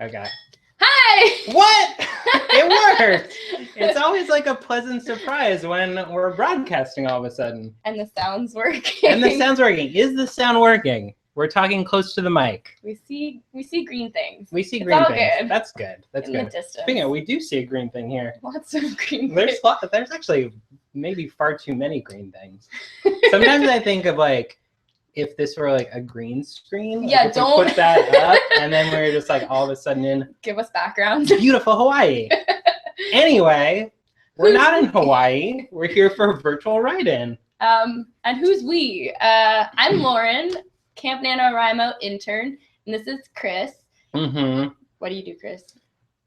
Okay. Hi! What? It worked! It's always like a pleasant surprise when we're broadcasting all of a sudden. And the sound's working. And the sound's working. Is the sound working? We're talking close to the mic. We see green things. We see It's green all things. good. That's good. That's In good. the distance. Speaking of, we do see a green thing here. Lots of green There's things. there's actually maybe far too many green things. Sometimes I think of like if this were like a green screen. Like Yeah, if don't we put that up and then we're just like all of a sudden in give us background. beautiful Hawaii. Anyway, we're not in Hawaii. We're here for a virtual write-in. And who's we? I'm Lauren, Camp NaNoWriMo intern, and this is Chris. Mm-hmm. What do you do, Chris?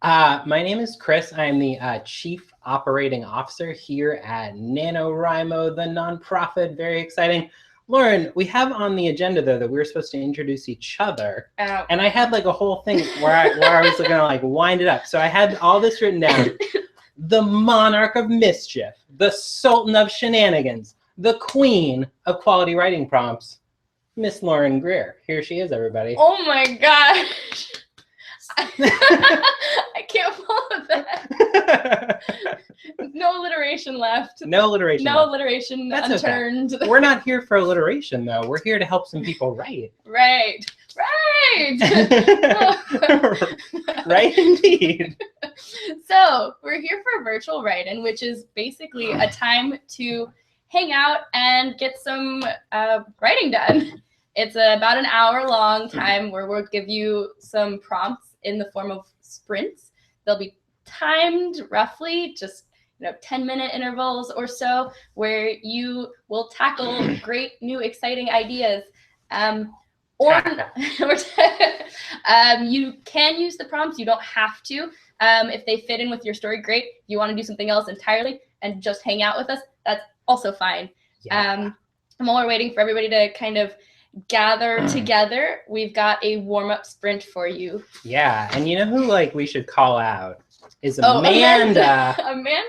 My name is Chris. I'm the Chief Operating Officer here at NaNoWriMo, the nonprofit. Very exciting. Lauren, we have on the agenda though that we were supposed to introduce each other, and I had like a whole thing where I was gonna like wind it up. So I had all this written down: the monarch of mischief, the sultan of shenanigans, the queen of quality writing prompts, Miss Lauren Greer. Here she is, everybody. Oh my gosh! I can't follow that. No alliteration left. No alliteration. No alliteration. That's unturned. Okay. We're not here for alliteration, though. We're here to help some people write. Right. Right, indeed. So we're here for a virtual write-in, which is basically a time to hang out and get some writing done. It's about an hour-long time where we'll give you some prompts in the form of sprints. They'll be timed roughly, just 10-minute intervals or so, where you will tackle great new exciting ideas. You can use the prompts. You don't have to. If they fit in with your story, great. If you want to do something else entirely and just hang out with us, that's also fine. Yeah. And while we're waiting for everybody to kind of gather together, we've got a warm-up sprint for you. Yeah, and you know who we should call out is Amanda.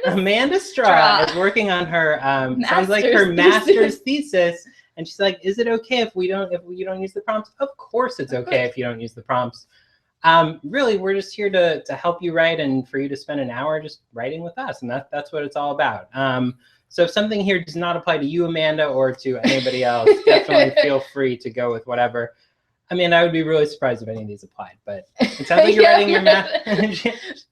Amanda Straw is working on her sounds like her master's thesis, and she's like, "Is it okay if you don't use the prompts?" Of course, it's okay if you don't use the prompts. Really, we're just here to help you write and for you to spend an hour just writing with us, and that's what it's all about. So if something here does not apply to you, Amanda, or to anybody else, definitely feel free to go with whatever. I mean, I would be really surprised if any of these applied, but it sounds like you're writing your math.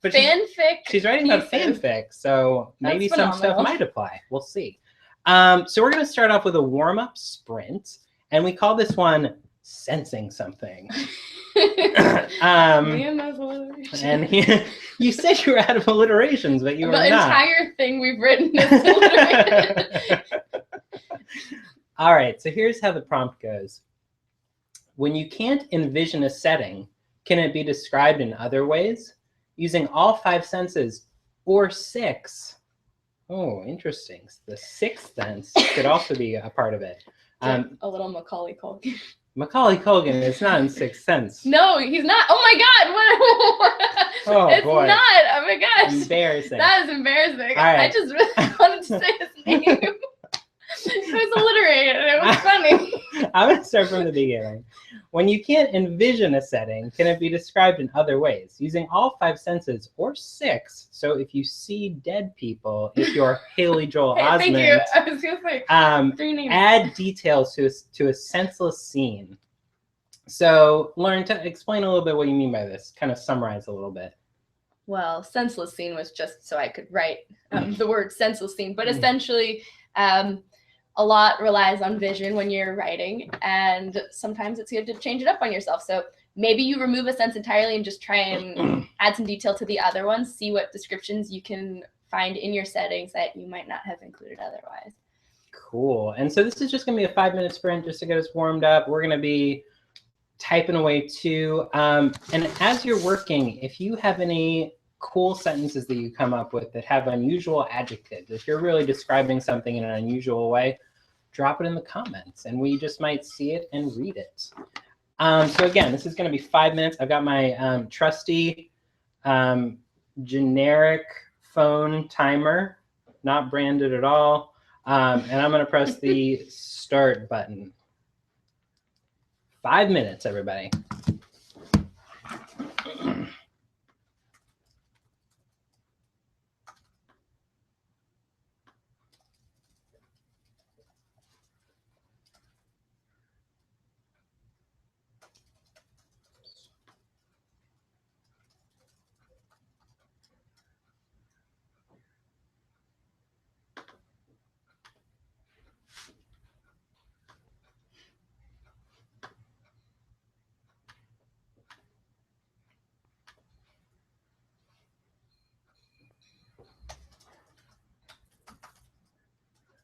But fanfic. She's writing about fanfic, so maybe some stuff might apply. We'll see. So we're going to start off with a warm-up sprint, and we call this one Sensing Something. And you said you were out of alliterations, but you were not. The entire thing we've written is alliterated. All right, so here's how the prompt goes. When you can't envision a setting, can it be described in other ways? Using all 5 senses or 6. Oh, interesting. The 6th sense could also be a part of it. A little Macaulay Culkin. Macaulay Culkin is not in 6th Sense. No, he's not. Oh my God! Oh it's boy! Not. Oh my gosh! Embarrassing. That is embarrassing. All right. I just really wanted to say his name. It was alliterated. It was funny. I'm gonna start from the beginning. When you can't envision a setting, can it be described in other ways? Using all 5 senses or 6. So if you see dead people, if you're Haley Joel Osment, thank you. I was gonna say 3 names. Add details to a senseless scene. So Lauren, explain a little bit what you mean by this. Kind of summarize a little bit. Well, senseless scene was just so I could write the word senseless scene, but essentially a lot relies on vision when you're writing, and sometimes it's good to change it up on yourself. So maybe you remove a sense entirely and just try and add some detail to the other ones, see what descriptions you can find in your settings that you might not have included otherwise. Cool. And so this is just going to be a 5-minute sprint just to get us warmed up. We're going to be typing away too. And as you're working, if you have any cool sentences that you come up with that have unusual adjectives, if you're really describing something in an unusual way, drop it in the comments and we just might see it and read it. So again, this is going to be 5 minutes. I've got my trusty generic phone timer, not branded at all. And I'm going to press the start button. 5 minutes, everybody.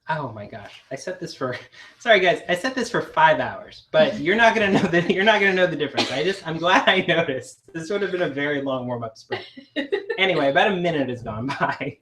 Oh my gosh, I set this for, sorry guys, I set this for 5 hours, but you're not gonna know the difference. I'm glad I noticed. This would have been a very long warm-up sprint. Anyway, about a minute has gone by.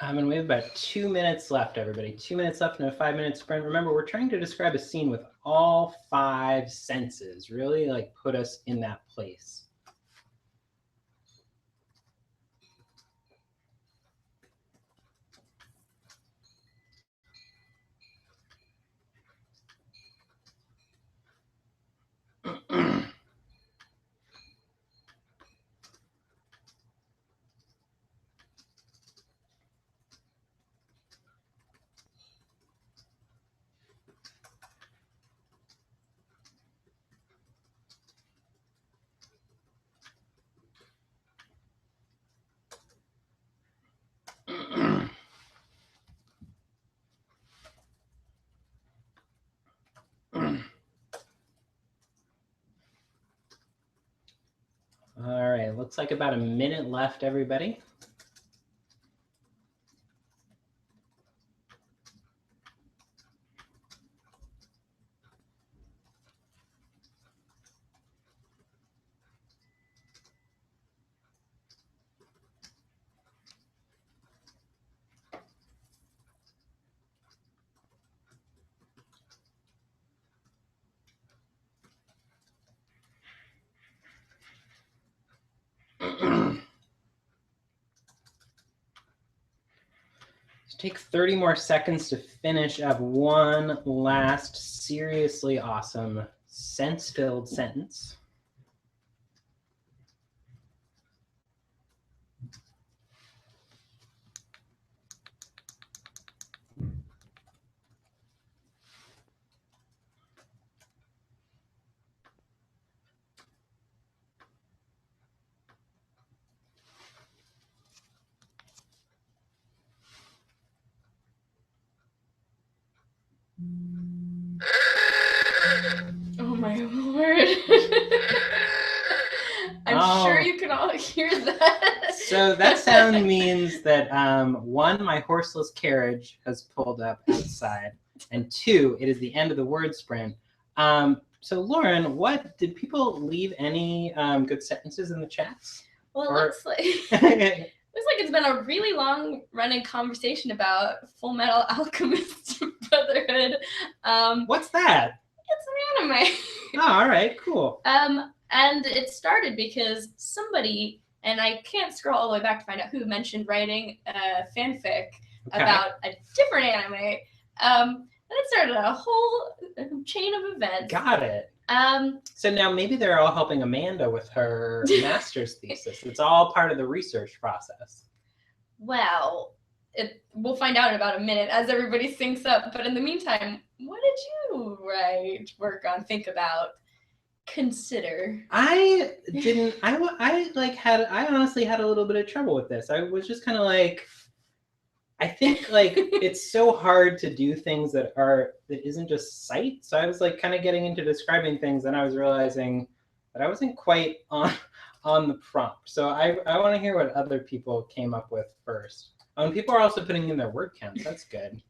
And we have about 2 minutes left, everybody. 2 minutes left in a 5-minute sprint. Remember, we're trying to describe a scene with all 5 senses, really like put us in that place. All right, looks like about a minute left, everybody. Take 30 more seconds to finish up one last seriously awesome sense-filled sentence. Oh my lord. I'm sure you can all hear that. So that sound means that 1, my horseless carriage has pulled up outside, and 2, it is the end of the word sprint. So Lauren, what did people leave any good sentences in the chats? Well, it looks like it's been a really long running conversation about Full Metal Alchemist Brotherhood. What's that? It's an anime. Oh, all right, cool. And it started because somebody, and I can't scroll all the way back to find out who, mentioned writing a fanfic about a different anime. And it started a whole chain of events. Got it. So now maybe they're all helping Amanda with her master's thesis. It's all part of the research process. Well, we'll find out in about a minute as everybody syncs up. But in the meantime, what did you write, work on, think about, consider? I didn't. I honestly had a little bit of trouble with this. I was just kind of like, I think like it's so hard to do things that isn't just sight. So I was like kind of getting into describing things, and I was realizing that I wasn't quite on the prompt. So I want to hear what other people came up with first. People are also putting in their word counts. That's good.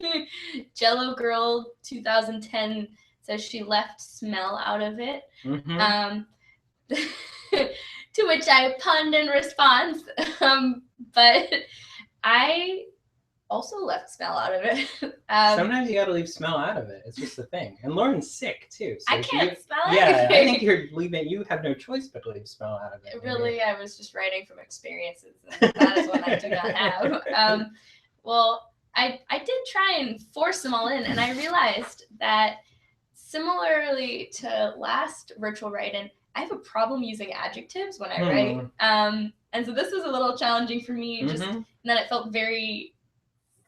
Jello Girl 2010 says she left smell out of it. Mm-hmm. To which I punned in response. But I also left smell out of it. Sometimes you got to leave smell out of it. It's just a thing. And Lauren's sick too. So I can't smell it. Yeah, I think you're leaving. You have no choice but to leave smell out of it. Really, I was just writing from experiences, and that is what I do not have. Well, I did try and force them all in, and I realized that similarly to last virtual write-in, I have a problem using adjectives when I write. And so this was a little challenging for me, just and then it felt very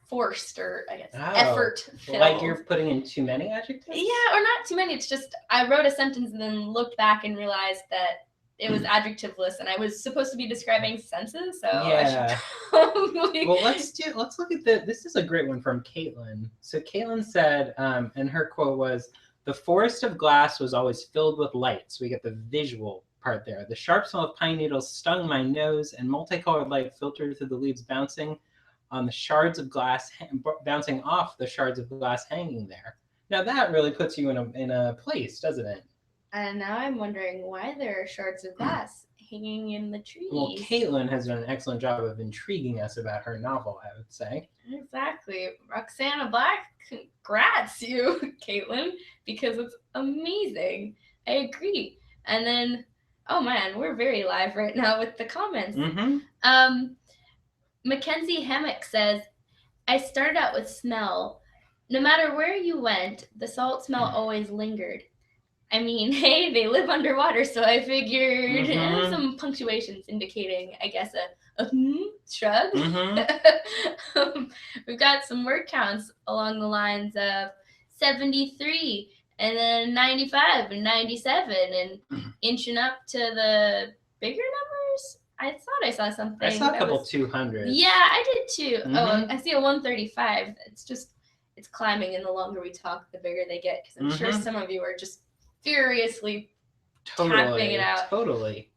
forced, or I guess effort filled. Like you're putting in too many adjectives? Yeah, or not too many. It's just I wrote a sentence and then looked back and realized that it was adjectiveless, and I was supposed to be describing senses. So yeah. Well, let's look at this is a great one from Caitlin. So Caitlin said, and her quote was, "The forest of glass was always filled with light." So we get the visual part there. "The sharp smell of pine needles stung my nose, and multicolored light filtered through the leaves, bouncing on the shards of glass, bouncing off the shards of glass hanging there." Now that really puts you in a place, doesn't it? And now I'm wondering why there are shards of glass hanging in the trees. Well, Caitlin has done an excellent job of intriguing us about her novel, I would say. Exactly. Roxana Black, congrats you, Caitlin, because it's amazing. I agree. And then, oh man, we're very live right now with the comments. Mackenzie Hammock says, "I started out with smell. No matter where you went, the salt smell always lingered. I mean, hey, they live underwater, so I figured," and some punctuations indicating, I guess, a shrug. We've got some word counts along the lines of 73, and then 95 and 97, and inching up to the bigger numbers. I thought I saw something. I saw a couple 200s. Yeah, I did too. Oh, I see a 135. It's climbing, and the longer we talk, the bigger they get, because I'm sure some of you are just furiously tapping it out. Totally.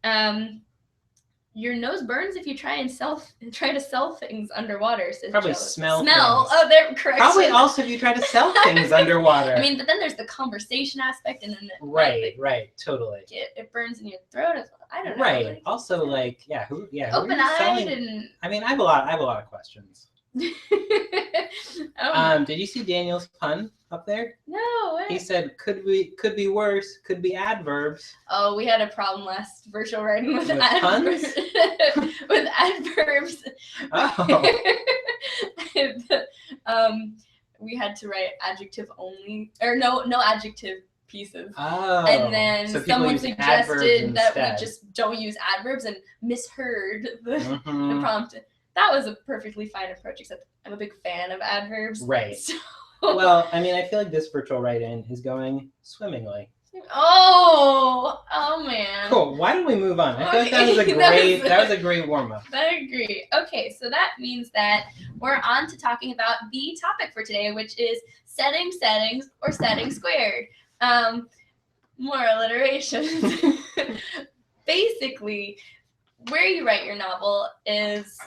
Your nose burns if you try to sell things underwater. Says probably Joe. Smell. Oh, they're correct. Probably also if you try to sell things underwater. I mean, but then there's the conversation aspect, and then right, totally. It burns in your throat as well. I don't know. Right. Like, also, like, open-eyed and. I mean, I have a lot of questions. Did you see Daniel's pun up there? No. What? He said, "Could be worse. Could be adverbs." Oh, we had a problem last virtual writing with adverbs. With adverbs. Oh. We had to write adjective only, or no adjective pieces. Oh. And then so someone suggested that we just don't use adverbs, and misheard the prompt. That was a perfectly fine approach, except I'm a big fan of adverbs. Right. So. Well, I mean, I feel like this virtual write-in is going swimmingly. Oh man. Cool. Why don't we move on? I feel like that was a great warm-up. I agree. Okay, so that means that we're on to talking about the topic for today, which is setting settings or setting squared. More alliterations. Basically, where you write your novel is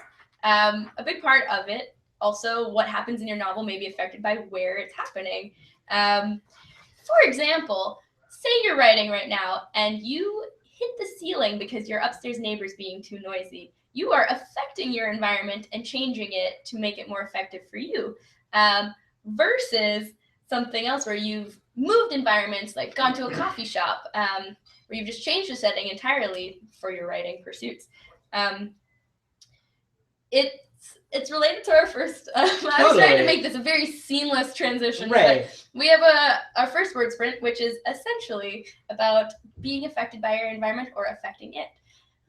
a big part of it. Also, what happens in your novel may be affected by where it's happening. For example, say you're writing right now and you hit the ceiling because your upstairs neighbor's being too noisy. You are affecting your environment and changing it to make it more effective for you. Versus something else where you've moved environments, like gone to a coffee shop, where you've just changed the setting entirely for your writing pursuits. It's related to our first. I was trying to make this a very seamless transition. Right. But we have our first word sprint, which is essentially about being affected by your environment or affecting it.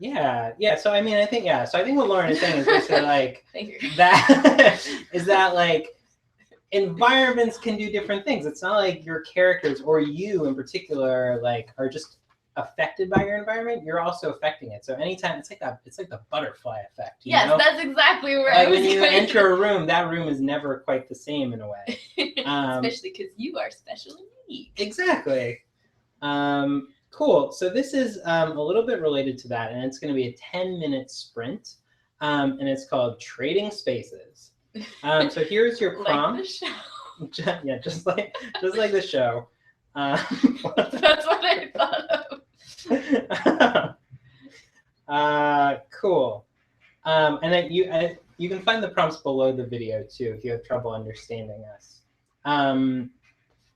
Yeah. So I mean, I think what Lauren is saying is basically like Thank you. that is that like environments can do different things. It's not like your characters or you in particular like are just affected by your environment, you're also affecting it. So anytime, it's like the butterfly effect. Yes, know? That's exactly where I was when you going. enter a room, that room is never quite the same in a way. Especially because you are special and unique. Exactly. Cool. So this is a little bit related to that, and it's going to be a 10-minute sprint, and it's called Trading Spaces. So here's your prompt. Like the show. Yeah, just like the show. That's what I thought of. Cool. And then you can find the prompts below the video too if you have trouble understanding us.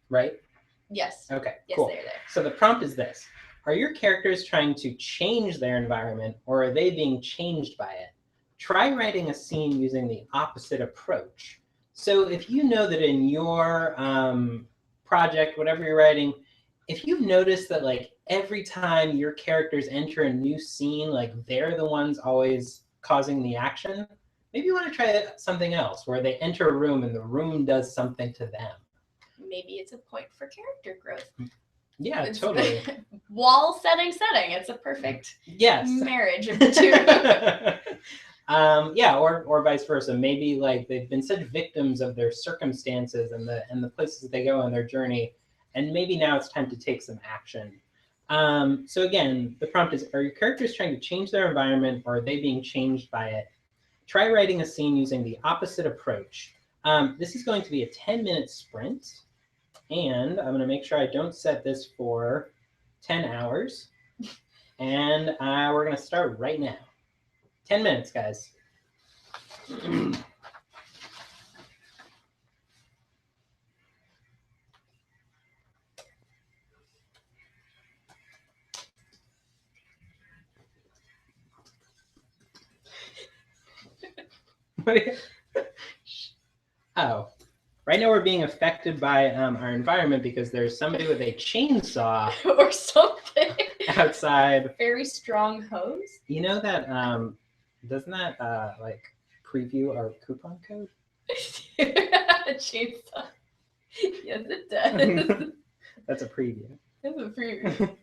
Right? Yes. Okay. Yes, cool. they're there. So the prompt is this: are your characters trying to change their environment, or are they being changed by it? Try writing a scene using the opposite approach. So if you know that in your project, whatever you're writing, if you've noticed that like every time your characters enter a new scene, like they're the ones always causing the action, maybe you want to try something else where they enter a room and the room does something to them. Maybe it's a point for character growth. Yeah, it's totally. Wall setting. It's a perfect marriage of the two. Yeah, or vice versa. Maybe like they've been such victims of their circumstances and the places that they go on their journey, and maybe now it's time to take some action. So again, the prompt is: are your characters trying to change their environment, or are they being changed by it? Try writing a scene using the opposite approach. This is going to be a 10-minute sprint, and I'm going to make sure I don't set this for 10 hours. And we're going to start right now. 10 minutes, guys. Oh, right now we're being affected by our environment because there's somebody with a chainsaw or something outside. Very strong hose. You know that doesn't that like preview our coupon code? A chainsaw. Yes, it does. That's a preview. That's a preview.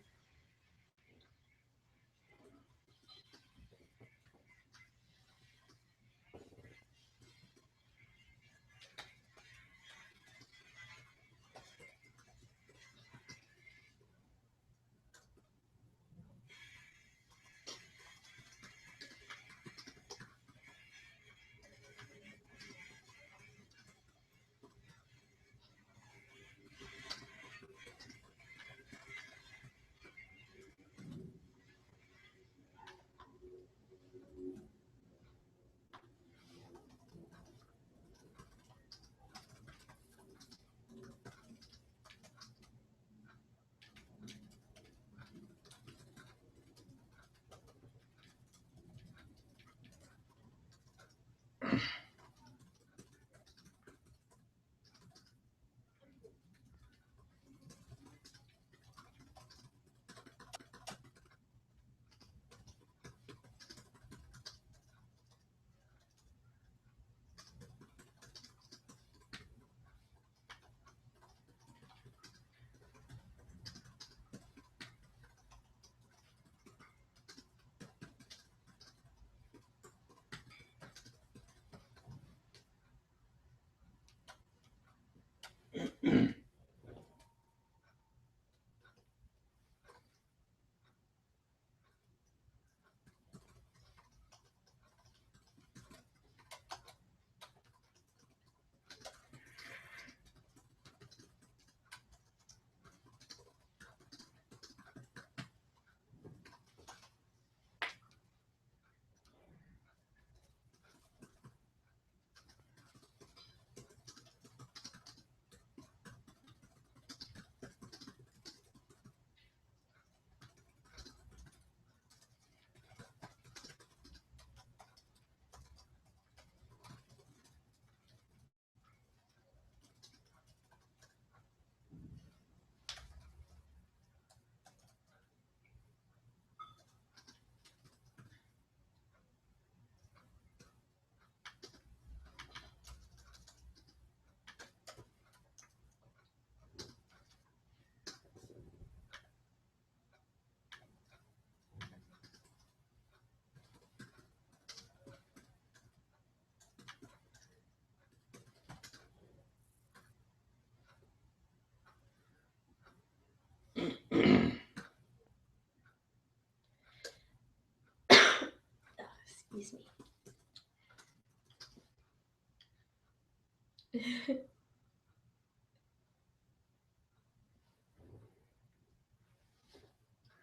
Excuse me.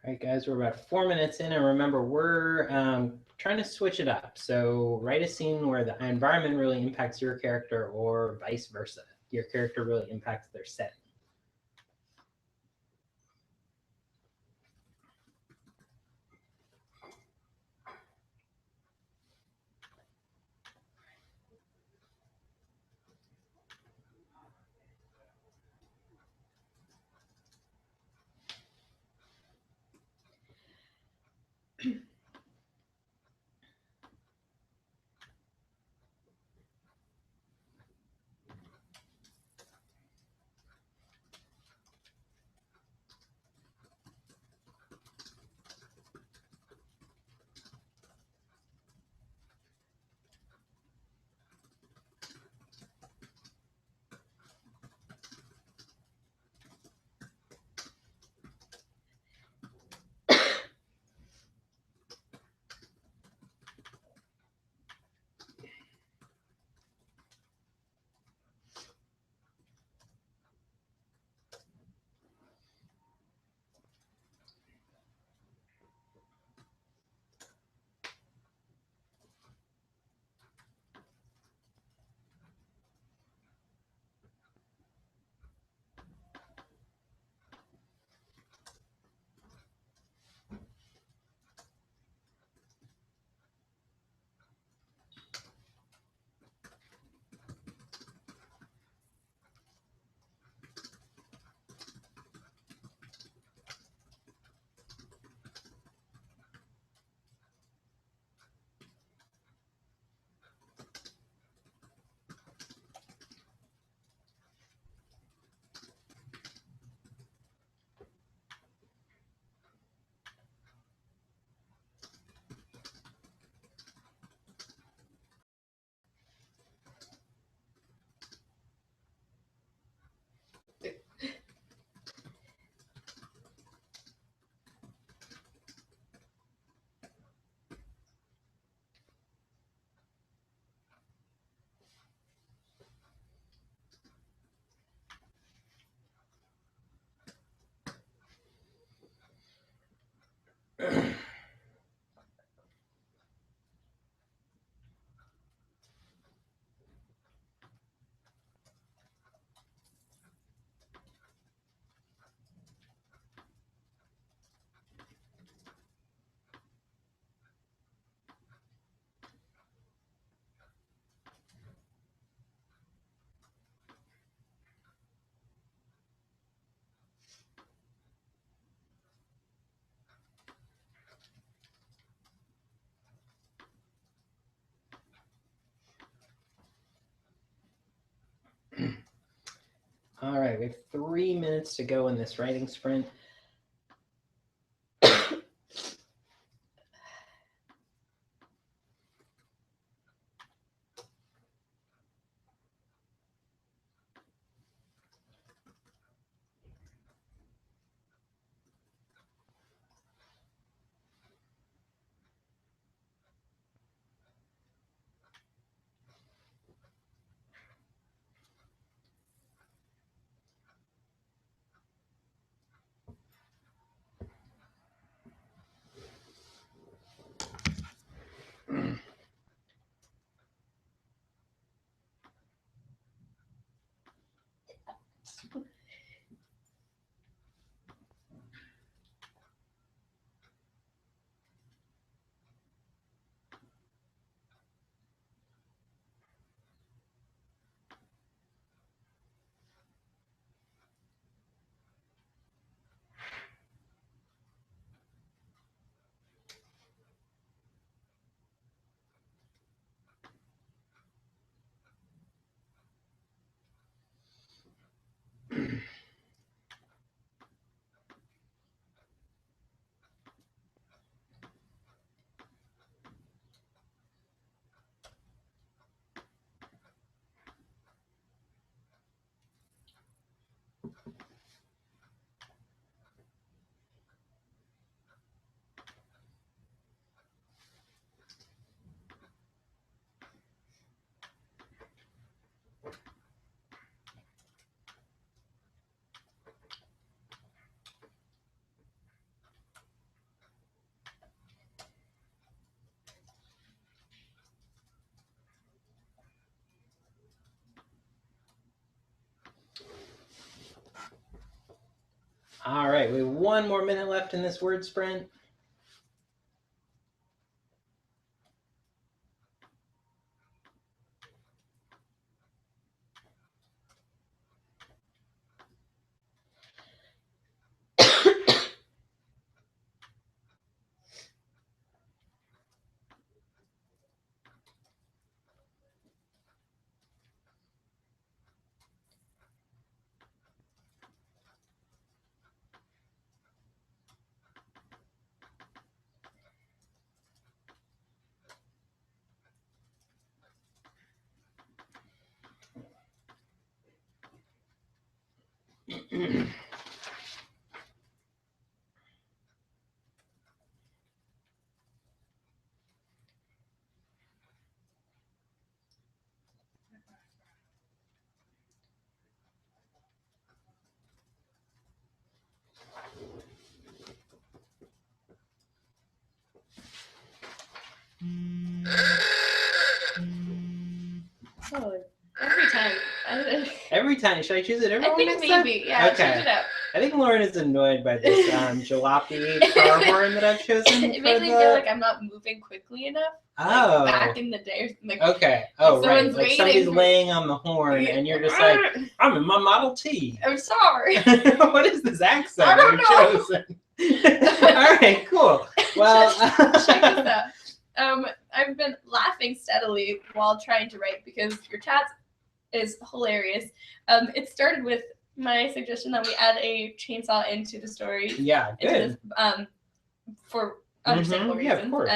All right, guys, we're about 4 minutes in, and remember, we're trying to switch it up. So write a scene where the environment really impacts your character, or vice versa. Your character really impacts their setting. All right, we have 3 minutes to go in this writing sprint. All right, we have 1 more minute left in this word sprint. Oh, every time. Every time. Should I choose it? I think maybe. Yeah, okay. Change it up. I think Lauren is annoyed by this jalopy car horn that I've chosen. It makes me feel like I'm not moving quickly enough. Oh. Like back in the day. Like, okay. Oh, right. Like somebody's laying on the horn and you're just like, I'm in my Model T. I'm sorry. What is this accent I don't know. chosen? All right, cool. Well, check this out. I've been laughing steadily while trying to write because your chat is hilarious. It started with my suggestion that we add a chainsaw into the story. Yeah, good. This, for understandable reasons. Yeah, of course.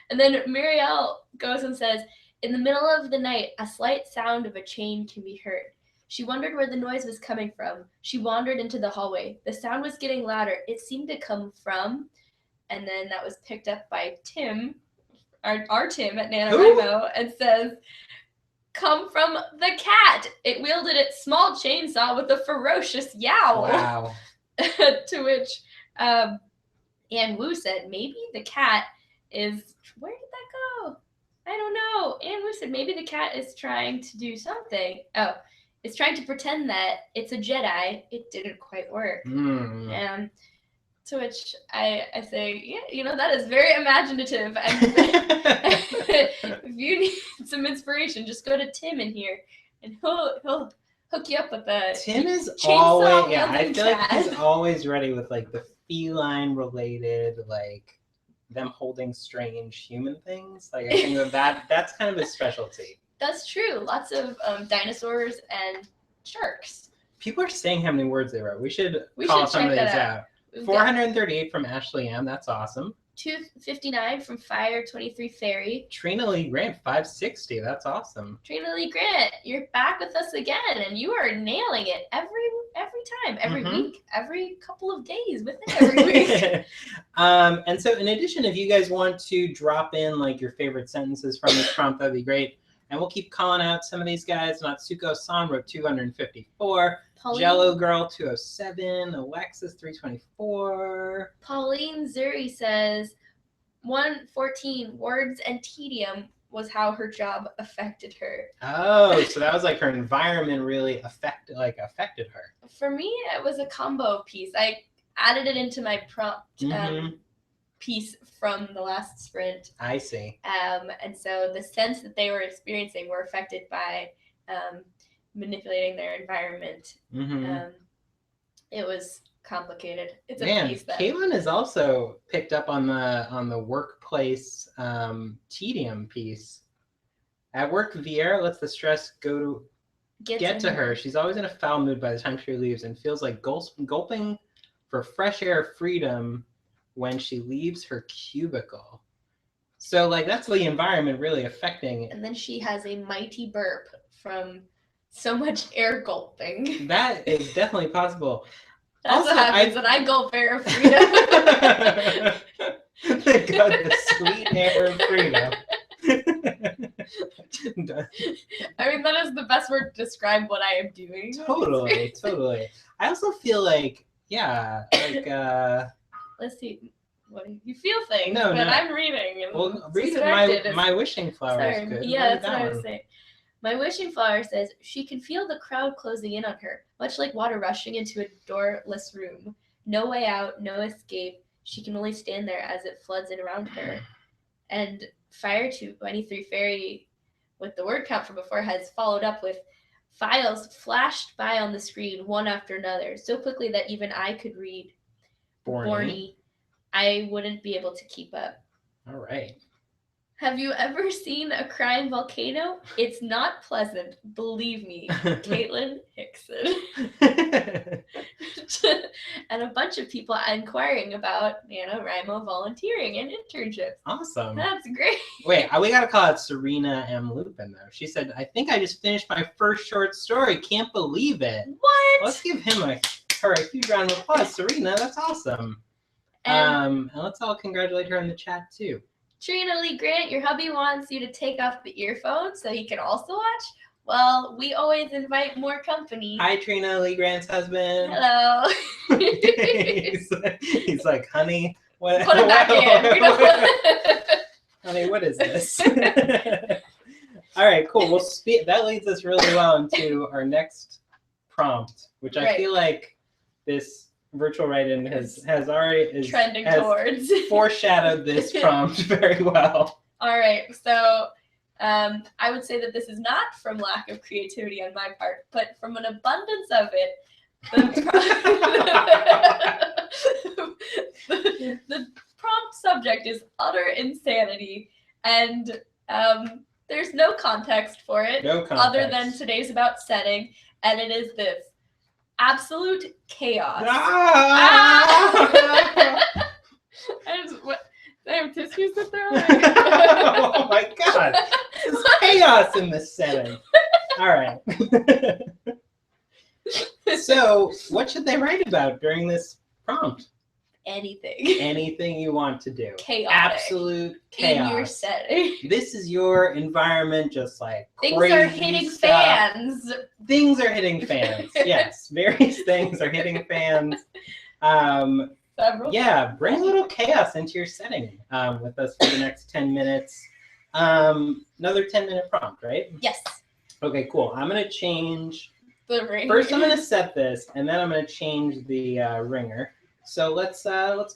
And then Marielle goes and says, in the middle of the night, a slight sound of a chain can be heard. She wondered where the noise was coming from. She wandered into the hallway. The sound was getting louder. It seemed to come from, and then that was picked up by Tim, our Tim at NaNoWriMo, and says, come from the cat. It wielded its small chainsaw with a ferocious yowl. Wow. To which Ann Wu said, maybe the cat is, where did that go? I don't know. Ann Wu said, maybe the cat is trying to do something. Oh, it's trying to pretend that it's a Jedi. It didn't quite work. And to which I say, yeah, you know, that is very imaginative. And if you need some inspiration, just go to Tim in here, and he'll hook you up with the Tim is always, yeah, I feel like he's always ready with like the feline related, like them holding strange human things. Like I think that's kind of his specialty. That's true. Lots of dinosaurs and sharks. People are saying how many words they wrote. We should call some of these out. 438 from Ashley M. That's awesome. 259 from Fire 23 Fairy. Trina Lee Grant 560. That's awesome. Trina Lee Grant, you're back with us again, and you are nailing it every time, every week, every couple of days, within every week. And so, in addition, if you guys want to drop in like your favorite sentences from this prompt, that'd be great. And we'll keep calling out some of these guys. Natsuko-san wrote 254. Pauline, Jello Girl 207. Alexis 324. Pauline Zuri says 114. Words and tedium was how her job affected her. Oh, so that was like her environment really affected her. For me, it was a combo piece. I added it into my prompt piece from the last sprint. I see. And so the sense that they were experiencing were affected by manipulating their environment. It was complicated. It's a piece that Caitlin has also picked up on the workplace tedium piece. At work, Vieira lets the stress get to her. She's always in a foul mood by the time she leaves and feels like gulping for fresh air freedom when she leaves her cubicle. So like that's the environment really affecting it. And then she has a mighty burp from so much air gulping. That is definitely possible. That's also, what happens when I gulp air of freedom. The sweet air of freedom. I mean, that is the best word to describe what I am doing. Totally. I also feel like, let's see. What you feel things, but I'm reading. And well, read it. My wishing flower is good. Yeah, that's what I was saying. My wishing flower says, she can feel the crowd closing in on her, much like water rushing into a doorless room. No way out, no escape. She can only stand there as it floods in around her. And Fire 23 Fairy, with the word count from before, has followed up with files flashed by on the screen one after another, so quickly that even I could read. Borny. I wouldn't be able to keep up. All right. Have you ever seen a crying volcano? It's not pleasant, believe me. Caitlin Hickson. And a bunch of people inquiring about NaNoWriMo volunteering and internships. Awesome. That's great. Wait, we got to call it Serena M. Lupin, though. She said, I think I just finished my first short story. Can't believe it. What? Let's give her a huge round of applause. Serena, that's awesome. And let's all congratulate her in the chat, too. Trina Lee Grant, your hubby wants you to take off the earphones so he can also watch? Well, we always invite more company. Hi, Trina Lee Grant's husband. Hello. he's like, honey, what? Put it back in. Honey, what is this? All right, cool. Well, that leads us really well into our next prompt, which I feel like this virtual write-in has already trending towards foreshadowed this prompt very well. All right, so I would say that this is not from lack of creativity on my part, but from an abundance of it. The prompt subject is utter insanity, and there's no context for it other than today's about setting, and it is this. Absolute chaos. I have tissues to throw away. Oh my god. There's chaos in this setting. All right. So, what should they write about during this prompt? Anything. Anything you want to do. Chaotic. Absolute chaos. In your setting. This is your environment, just like things crazy are hitting stuff. Fans. Things are hitting fans. Yes, various things are hitting fans. Yeah, bring a little chaos into your setting with us for the next 10 minutes. Another 10-minute prompt, right? Yes. Okay, cool. I'm going to change. The ringer. First, I'm going to set this, and then I'm going to change the ringer. So let's go.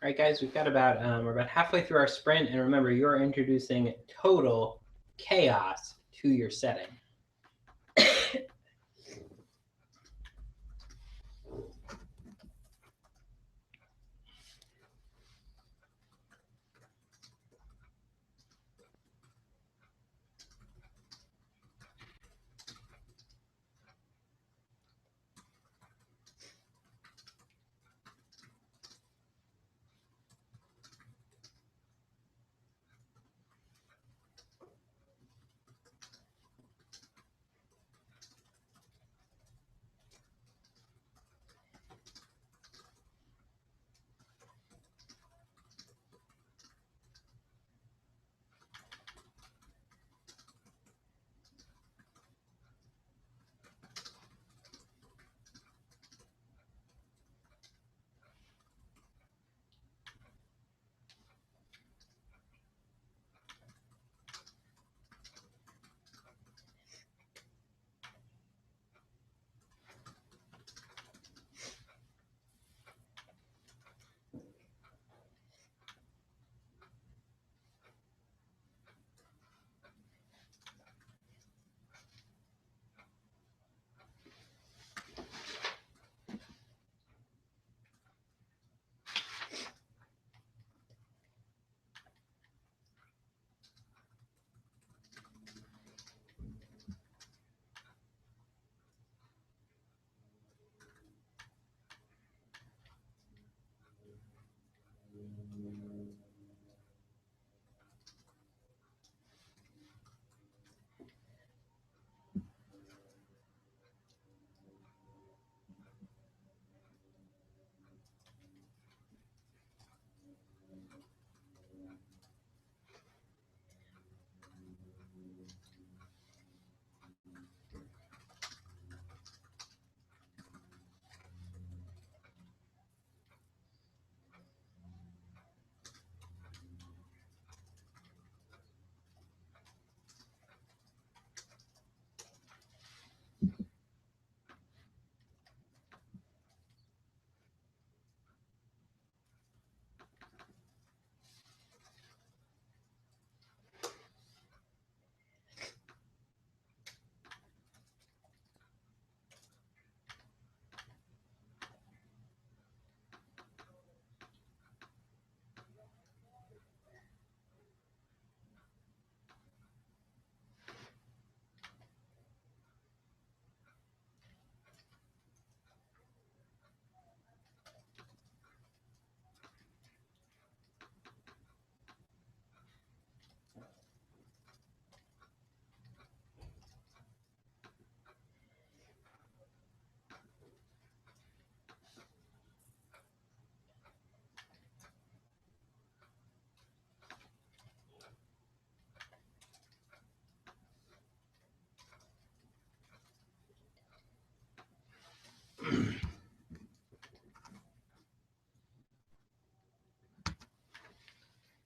All right, guys, we've got about, we're about halfway through our sprint. And remember, you're introducing total chaos to your setting.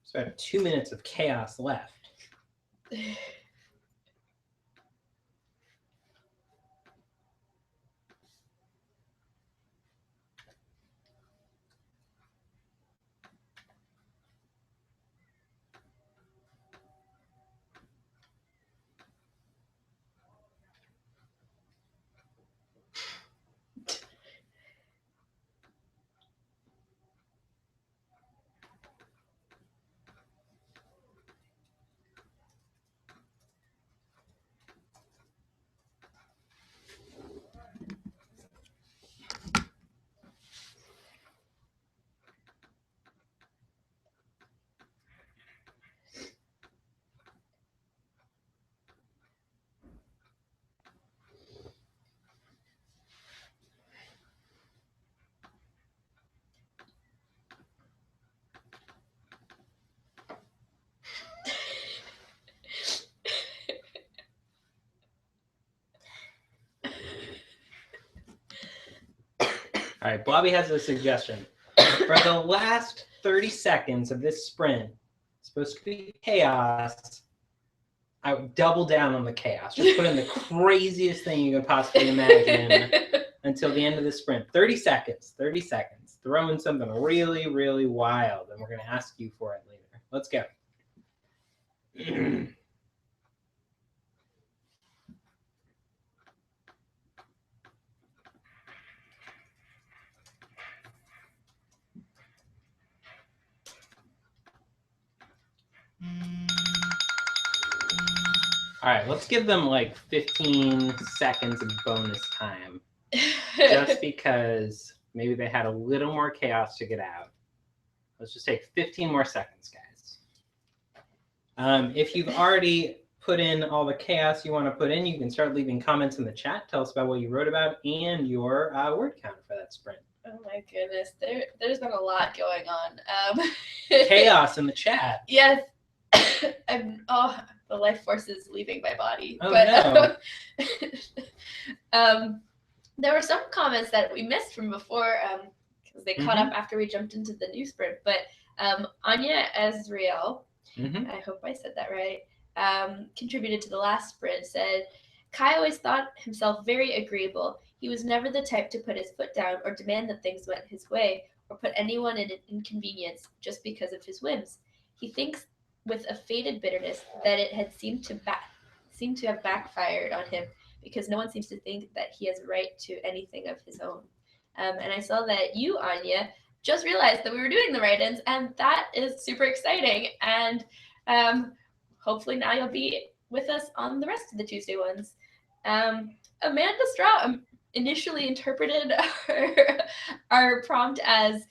So I have 2 minutes of chaos left. All right, Blobby has a suggestion. For the last 30 seconds of this sprint, it's supposed to be chaos. I would double down on the chaos. Just put in the craziest thing you could possibly imagine until the end of the sprint. 30 seconds, 30 seconds, throw in something really, really wild, and we're going to ask you for it later. Let's go. All right, let's give them like 15 seconds of bonus time. Just because maybe they had a little more chaos to get out. Let's just take 15 more seconds, guys. If you've already put in all the chaos you want to put in, you can start leaving comments in the chat. Tell us about what you wrote about and your word count for that sprint. Oh my goodness, there's been a lot going on. Chaos in the chat. Yes. The life force is leaving my body. Oh, but, no. There were some comments that we missed from before because they caught up after we jumped into the new sprint. But Anya Azriel, I hope I said that right, contributed to the last sprint, said, Kai always thought himself very agreeable. He was never the type to put his foot down or demand that things went his way or put anyone in an inconvenience just because of his whims. He thinks with a faded bitterness that it had seemed to have backfired on him because no one seems to think that he has a right to anything of his own. And I saw that you, Anya, just realized that we were doing the write-ins, and that is super exciting. And hopefully now you'll be with us on the rest of the Tuesday ones. Amanda Straw initially interpreted our prompt as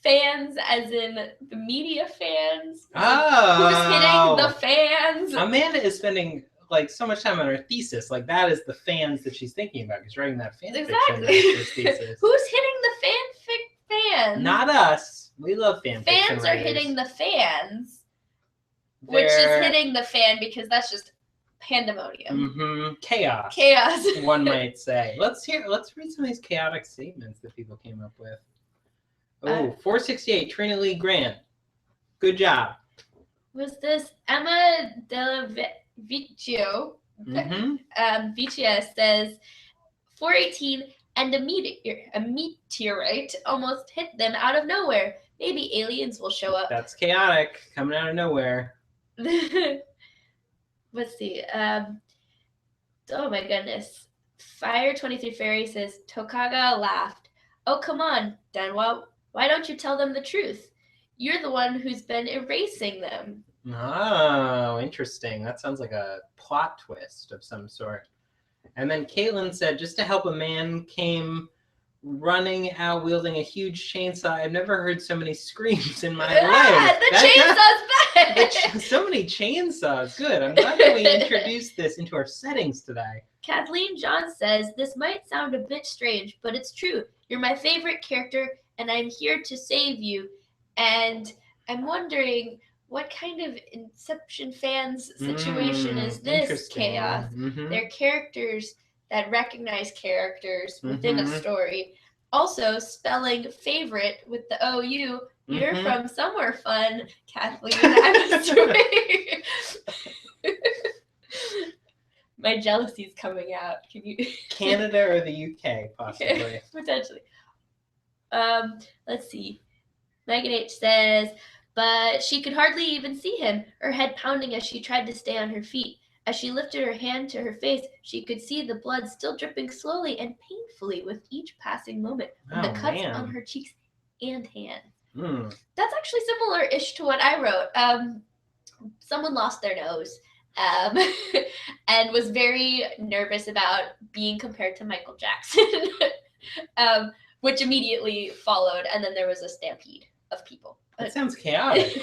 fans, as in the media fans. Oh. Who's hitting the fans? Amanda is spending like so much time on her thesis. Like that is the fans that she's thinking about. She's writing that fan fiction. Thesis. Who's hitting the fans? Not us. We love fan fiction. Fans are hitting the fans, which is hitting the fan because that's just pandemonium. Chaos. Chaos. One might say. Let's read some of these chaotic statements that people came up with. Oh, 468, Trina Lee Grant. Good job. Was this Emma Della Vicio? Vicia says 418 and a meteorite almost hit them out of nowhere. Maybe aliens will show up. That's chaotic, coming out of nowhere. Let's see. Oh my goodness. Fire 23 Fairy says Tokaga laughed. Oh, come on, Danwa. Why don't you tell them the truth? You're the one who's been erasing them. Oh, interesting. That sounds like a plot twist of some sort. And then Caitlin said, just to help, a man came running out wielding a huge chainsaw. I've never heard so many screams in my life. The chainsaw's back! So many chainsaws. Good. I'm glad that we introduced this into our settings today. Kathleen John says, this might sound a bit strange, but it's true. You're my favorite character, and I'm here to save you. And I'm wondering, what kind of Inception fans situation is this, Chaos? They're characters that recognize characters within a story. Also, spelling favorite with the OU. You're from somewhere fun, Kathleen. I'm assuming. My jealousy's coming out. Can you? Canada or the UK, possibly. Potentially. Let's see. Megan H says, but she could hardly even see him, her head pounding as she tried to stay on her feet. As she lifted her hand to her face, she could see the blood still dripping slowly and painfully with each passing moment from the cuts on her cheeks and hands. That's actually similar-ish to what I wrote. Someone lost their nose and was very nervous about being compared to Michael Jackson, which immediately followed, and then there was a stampede of people. That sounds chaotic.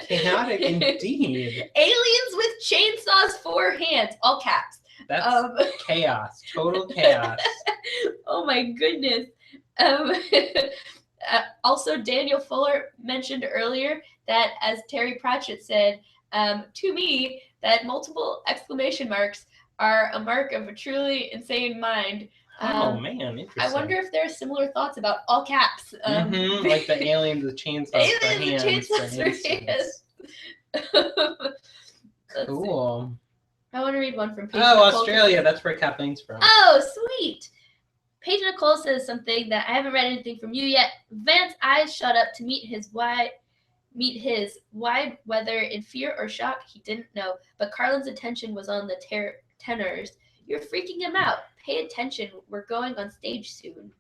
Chaotic indeed. Aliens with chainsaws for hands, all caps. That's chaos, total chaos. Oh my goodness. Also, Daniel Fuller mentioned earlier that, as Terry Pratchett said, to me, that multiple exclamation marks are a mark of a truly insane mind. Oh man, interesting. I wonder if there are similar thoughts about all caps. Like the aliens with chainsaws for hands. Cool. I want to read one from Oh, Australia. That's where Kathleen's from. Oh, sweet. Paige Nicole says something that I haven't read anything from you yet. Vance's eyes shot up to meet his wide whether in fear or shock, he didn't know. But Carlin's attention was on the tenors. You're freaking him out. Pay attention. We're going on stage soon.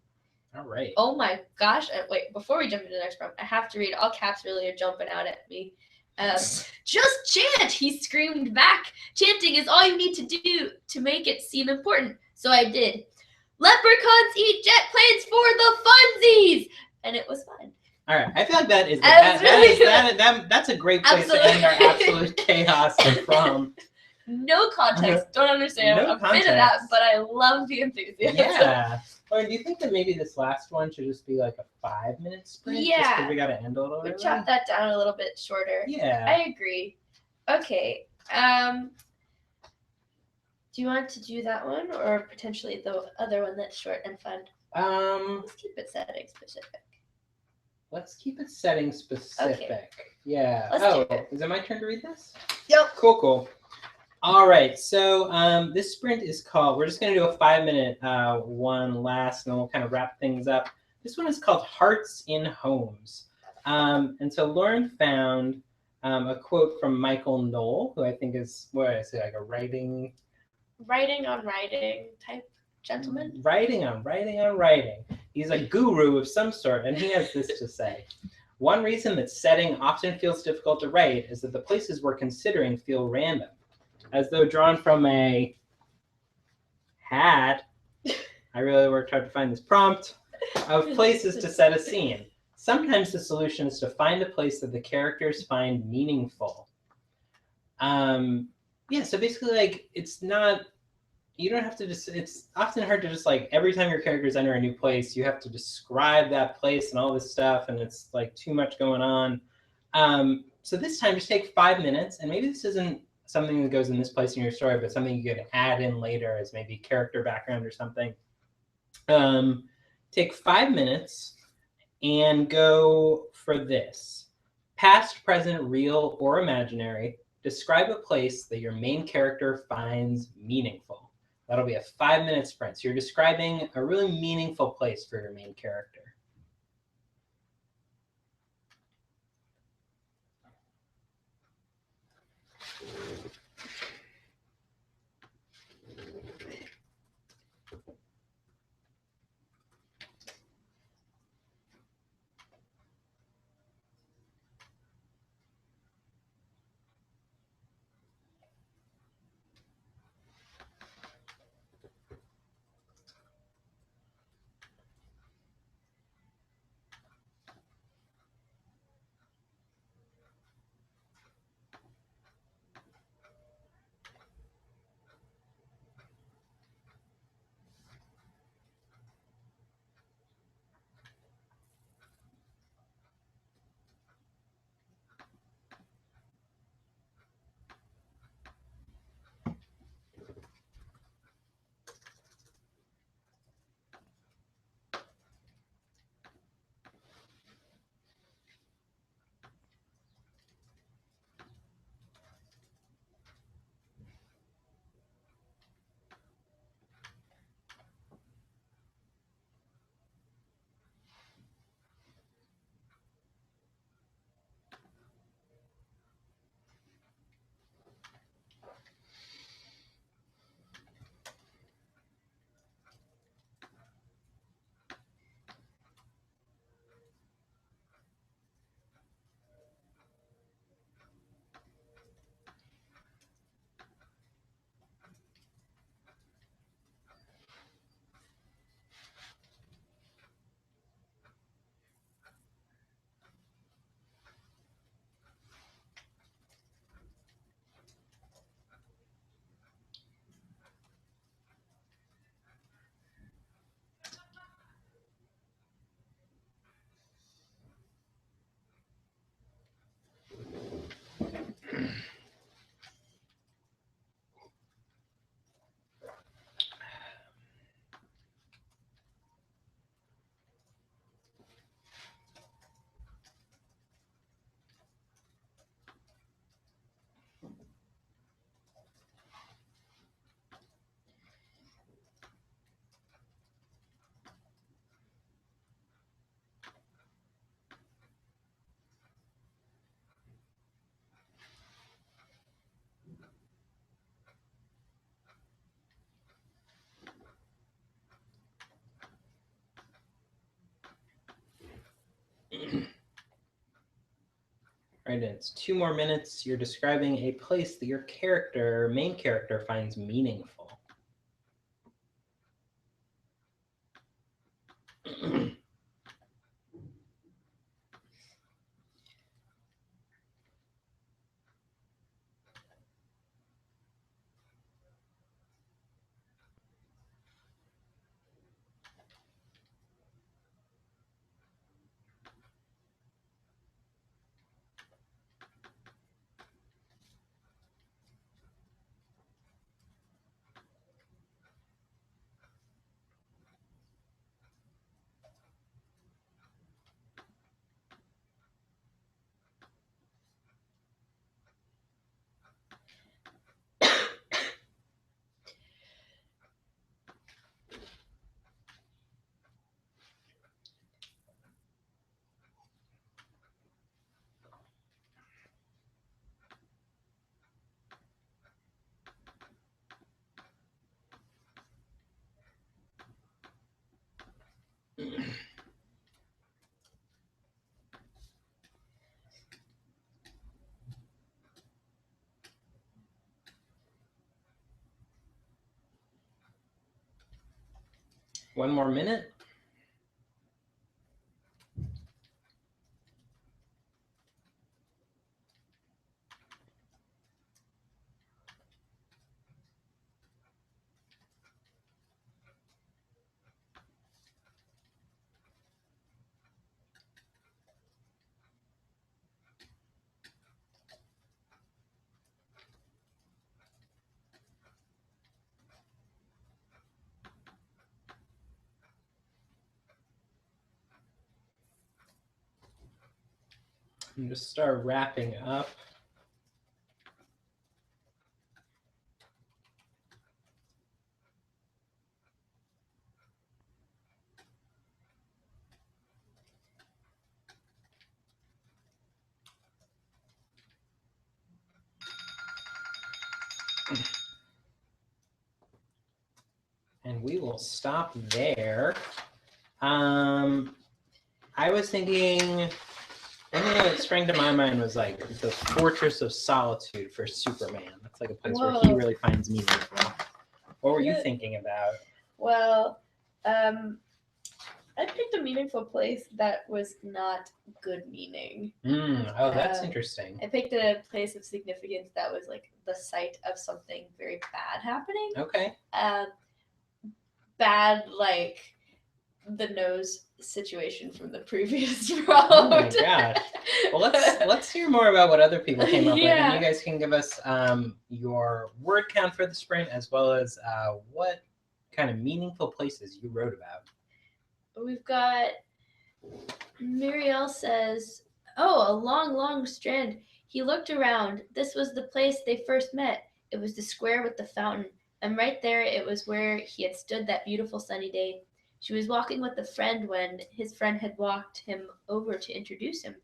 All right. Oh my gosh. Wait, before we jump into the next prompt, I have to read. All caps really are jumping out at me. Just chant, he screamed back. Chanting is all you need to do to make it seem important. So I did. Leprechauns eat jet planes for the funsies! And it was fun. All right, I feel like that is that's a great place to end our absolute chaos from. No context, don't understand a bit of that, but I love the enthusiasm. Yeah. Or do you think that maybe this last one should just be like a 5-minute sprint? Yeah. Just because we got to end a little early? Chop that down a little bit shorter. Yeah. I agree. Okay. Do you want to do that one or potentially the other one that's short and fun? Let's keep it setting specific. Let's keep it setting specific. Okay. Yeah. Is it my turn to read this? Yep. Cool. All right. So this sprint is called, we're just going to do a 5-minute one last, and then we'll kind of wrap things up. This one is called Hearts in Homes. And so Lauren found a quote from Michael Knoll, who I think is, like a writing on writing type gentleman? Writing on writing. He's a guru of some sort, and he has this to say. One reason that setting often feels difficult to write is that the places we're considering feel random, as though drawn from a hat. I really worked hard to find this prompt of places to set a scene. Sometimes the solution is to find a place that the characters find meaningful. So basically, like, it's not, you don't have to just, it's often hard to just, like, every time your characters enter a new place, you have to describe that place and all this stuff, and it's like too much going on. So this time, just take 5 minutes, and maybe this isn't something that goes in this place in your story, but something you could add in later as maybe character background or something. Take 5 minutes and go for this. Past, present, real, or imaginary. Describe a place that your main character finds meaningful. That'll be a 5-minute sprint. So you're describing a really meaningful place for your main character. Right, it's 2 more minutes. You're describing a place that your main character, finds meaningful. One more minute. And just start wrapping up. And we will stop there. I was thinking, anything that sprang to my mind was like the Fortress of Solitude for Superman. That's like a place where he really finds meaningful. What were you thinking about? Well, I picked a meaningful place that was not good meaning. Oh, that's interesting. I picked a place of significance that was like the site of something very bad happening. Okay. Bad, like the nose situation from the previous round. Oh my gosh. Well, let's hear more about what other people came up with, and you guys can give us your word count for the sprint, as well as what kind of meaningful places you wrote about. We've got Muriel says, "Oh, a long, long strand. He looked around. This was the place they first met. It was the square with the fountain. And right there, it was where he had stood that beautiful sunny day. She was walking with a friend when his friend had walked him over to introduce him.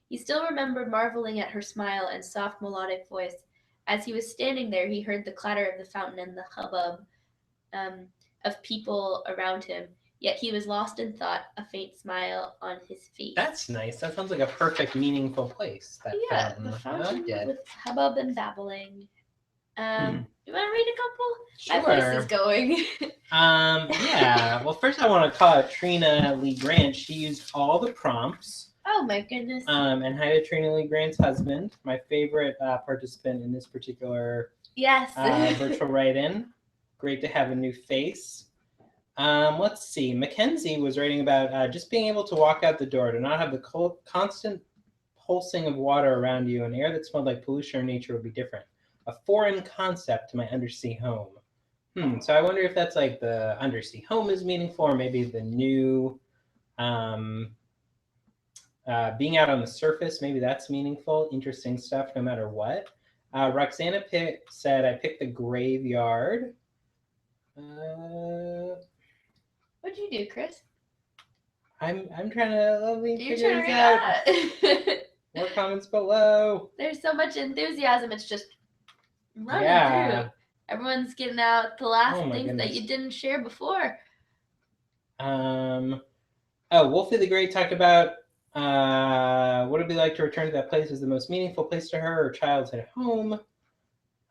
He still remembered marveling at her smile and soft melodic voice. As he was standing there, he heard the clatter of the fountain and the hubbub of people around him. Yet he was lost in thought, a faint smile on his face." That's nice. That sounds like a perfect, meaningful place. That fountain. The fountain with hubbub and babbling. You want to read a couple? Sure. My voice is going. Yeah. Well, first I want to call out Trina Lee Grant. She used all the prompts. Oh my goodness. And hi to Trina Lee Grant's husband, my favorite participant in this particular virtual write-in. Great to have a new face. Let's see. Mackenzie was writing about just being able to walk out the door, to not have the constant pulsing of water around you, and air that smelled like pollution or nature would be different. A foreign concept to my undersea home. So I wonder if that's like the undersea home is meaningful, or maybe the new being out on the surface, maybe that's meaningful. Interesting stuff no matter what. Roxana said, I picked the graveyard. What'd you do, Chris? I'm trying to let me figure this out. More comments below. There's so much enthusiasm. It's just running through. Everyone's getting out the last things that you didn't share before. Wolfie the Great talked about What would it be like to return to that place? Is the most meaningful place to her or childhood home?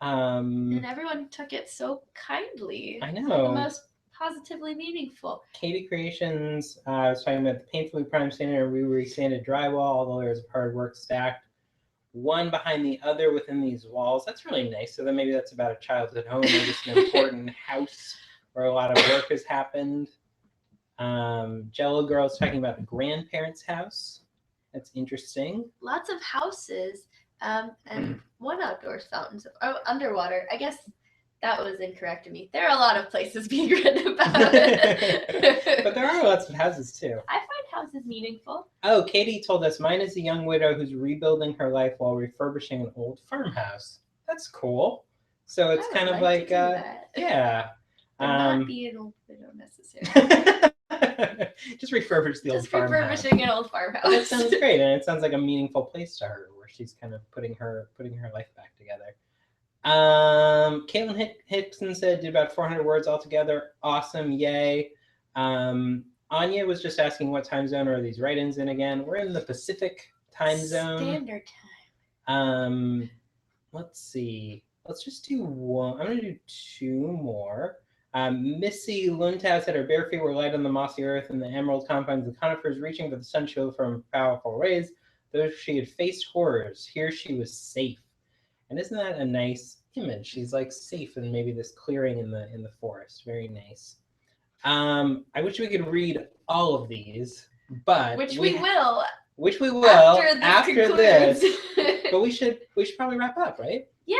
And everyone took it so kindly. I know. The most positively meaningful. Katie Creations was talking about the painfully primed standard. We re-sanded drywall, all the layers of hard work stacked one behind the other within these walls. That's really nice. So then maybe that's about a childhood home or just an important house where a lot of work has happened. Jello Girl's talking about the grandparents' house. That's interesting. Lots of houses and one outdoor fountain. Oh, underwater. I guess that was incorrect to me. There are a lot of places being written about. But there are lots of houses too. I find houses meaningful. Oh, Katie told us mine is a young widow who's rebuilding her life while refurbishing an old farmhouse. That's cool. So it's kind of like, yeah. But not be an old widow necessarily. Just refurbish the old farmhouse. Just refurbishing an old farmhouse. That sounds great, and it sounds like a meaningful place to her, where she's kind of putting her life back together. Caitlin Hickson said did about 400 words altogether. Awesome, yay. Anya was just asking what time zone are these write-ins in again. We're in the Pacific time zone. Standard time. Let's see. Let's just do one. I'm gonna do two more. Missy Lundtau said her bare feet were light on the mossy earth and the emerald confines of conifers, reaching for the sun shield from powerful rays. Though she had faced horrors, here she was safe. And isn't that a nice image? She's like safe in maybe this clearing in the forest. Very nice. I wish we could read all of these, but which we will after this. But we should probably wrap up, right? Yeah.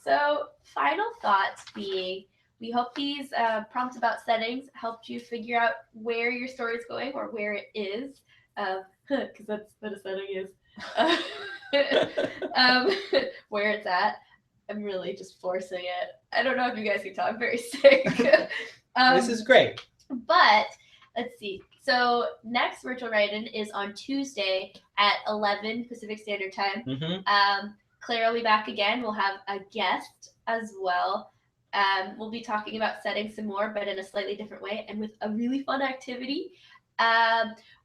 So final thoughts being, we hope these prompts about settings helped you figure out where your story is going or where it is, because that's what a setting is. Where it's at. I'm really just forcing it. I don't know if you guys can tell. I'm very sick. This is great. But let's see. So next virtual write-in is on Tuesday at 11 Pacific Standard Time. Mm-hmm. Claire will be back again. We'll have a guest as well. We'll be talking about setting some more, but in a slightly different way and with a really fun activity.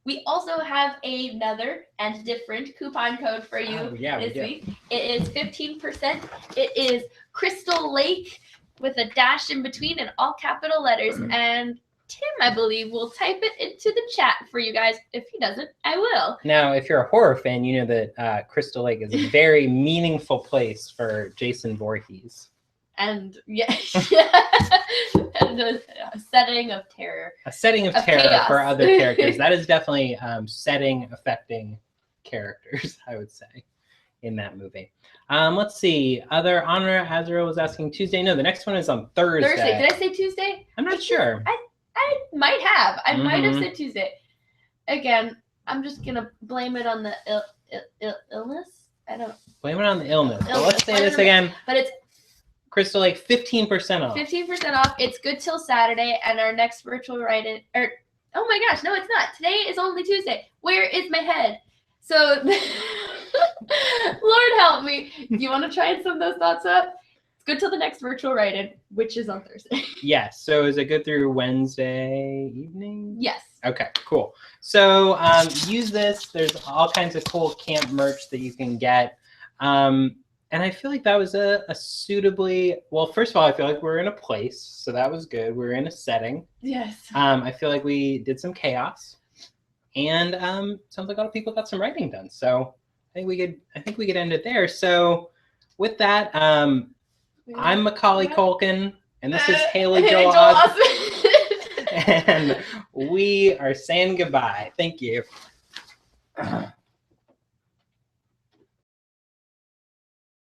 We also have another and different coupon code for you this week. It is 15%. It is Crystal Lake with a dash in between and all capital letters. And Tim, I believe, will type it into the chat for you guys. If he doesn't, I will. Now, if you're a horror fan, you know that Crystal Lake is a very meaningful place for Jason Voorhees. And and a setting of terror. A setting of terror chaos. For other characters. That is definitely setting affecting characters, I would say, in that movie. Let's see. Other honor, Azrael was asking Tuesday. No, the next one is on Thursday. Did I say Tuesday? I'm not sure. I might have. I might have said Tuesday. Again, I'm just gonna blame it on the illness. I don't blame it on the illness. But let's say this again. But it's Crystal Lake, 15% off. 15% off. It's good till Saturday, and our next virtual write-in. Oh my gosh, no, it's not. Today is only Tuesday. Where is my head? So, Lord help me. Do you want to try and sum those thoughts up? It's good till the next virtual write-in, which is on Thursday. Yes. So is it good through Wednesday evening? Yes. Okay, cool. So use this. There's all kinds of cool camp merch that you can get. And I feel like that was a suitably, well, first of all, I feel like we're in a place. So that was good. We're in a setting. Yes. I feel like we did some chaos. And sounds like a lot of people got some writing done. So I think we could end it there. So with that, I'm Macaulay Culkin, and this is Haley Joel Osment. And we are saying goodbye. Thank you.